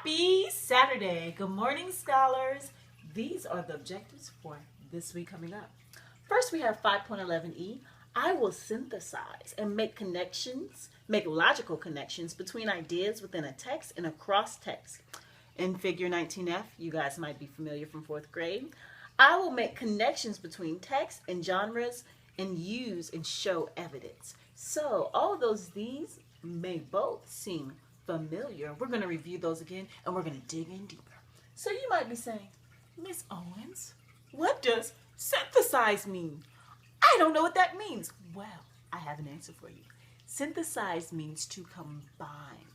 Happy Saturday. Good morning, scholars. These are the objectives for this week coming up. First, we have 5.11e. I will synthesize and make connections, make logical connections between ideas within a text and across text. In figure 19F, you guys might be familiar from fourth grade. I will make connections between text and genres and use and show evidence. So all of these may both seem familiar. We're going to review those again and we're going to dig in deeper. So you might be saying, Ms. Owens, what does synthesize mean? I don't know what that means. Well, I have an answer for you. Synthesize means to combine.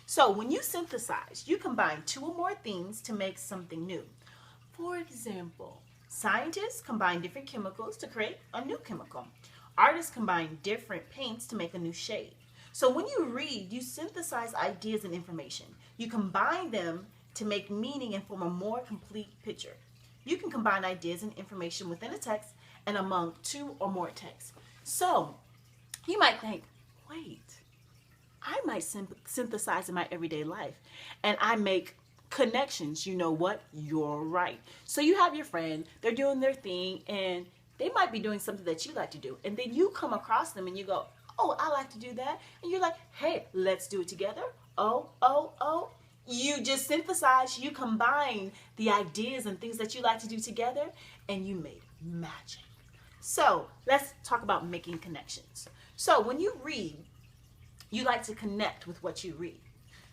So when you synthesize, you combine two or more things to make something new. For example, scientists combine different chemicals to create a new chemical. Artists combine different paints to make a new shade. So when you read, you synthesize ideas and information. You combine them to make meaning and form a more complete picture. You can combine ideas and information within a text and among two or more texts. So you might think, wait, I might synthesize in my everyday life and I make connections. You know what? You're right. So you have your friend, they're doing their thing and they might be doing something that you like to do. And then you come across them and you go, oh, I like to do that. And you're like, hey, let's do it together. Oh. You just synthesize, you combine the ideas and things that you like to do together and you made magic. So let's talk about making connections. So when you read, you like to connect with what you read.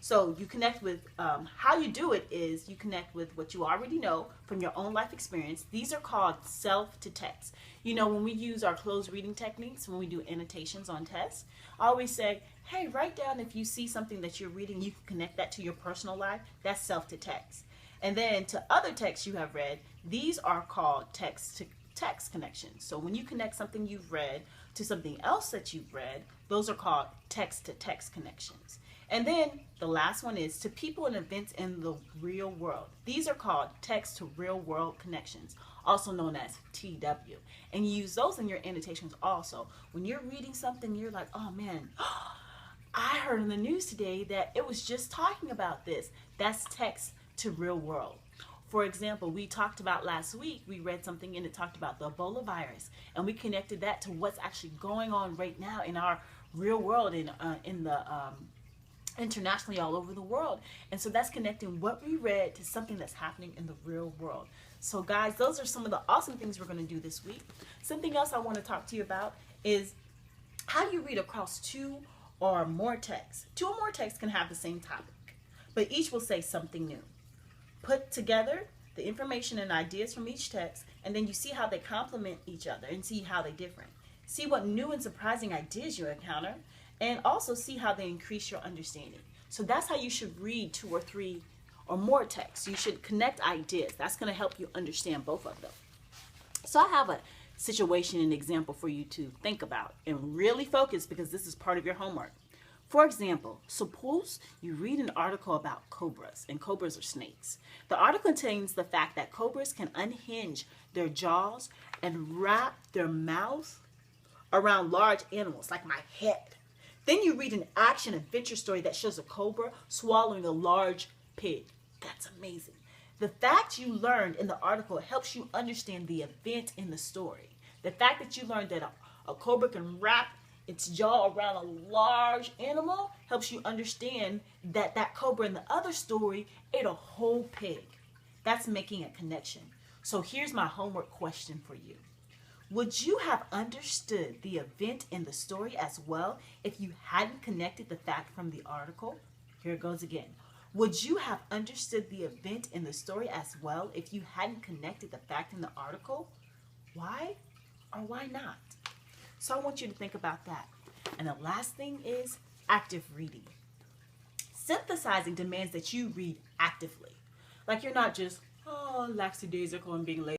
So you connect with, how you do it is you connect with what you already know from your own life experience. These are called self-to-text. You know, when we use our closed reading techniques, when we do annotations on tests, I always say, hey, write down if you see something that you're reading, you can connect that to your personal life. That's self-to-text. And then to other texts you have read, these are called text-to-text connections. So when you connect something you've read to something else that you've read, those are called text-to-text connections. And then the last one is to people and events in the real world. These are called text to real world connections, also known as TW. And you use those in your annotations also. When you're reading something, you're like, oh man, I heard in the news today that it was just talking about this. That's text to real world. For example, we talked about last week, we read something and it talked about the Ebola virus. And we connected that to what's actually going on right now in our real world, in the internationally all over the world. And so that's connecting what we read to something that's happening in the real world. So guys, those are some of the awesome things we're going to do this week. Something else I want to talk to you about is how you read across two or more texts. Two or more texts can have the same topic, but each will say something new. Put together the information and ideas from each text, and then you see how they complement each other and see how they're different. See what new and surprising ideas you encounter, and also see how they increase your understanding. So that's how you should read two or three or more texts. You should connect ideas. That's going to help you understand both of them. So I have a situation and example for you to think about and really focus, because this is part of your homework. For example, suppose you read an article about cobras, and cobras are snakes. The article contains the fact that cobras can unhinge their jaws and wrap their mouths around large animals like my head. Then you read an action adventure story that shows a cobra swallowing a large pig. That's amazing. The fact you learned in the article helps you understand the event in the story. The fact that you learned that a cobra can wrap its jaw around a large animal helps you understand that that cobra in the other story ate a whole pig. That's making a connection. So here's my homework question for you. Would you have understood the event in the story as well if you hadn't connected the fact from the article? Here it goes again. Would you have understood the event in the story as well if you hadn't connected the fact in the article? Why or why not? So I want you to think about that. And the last thing is active reading. Synthesizing demands that you read actively. Like you're not just, lackadaisical and being lazy.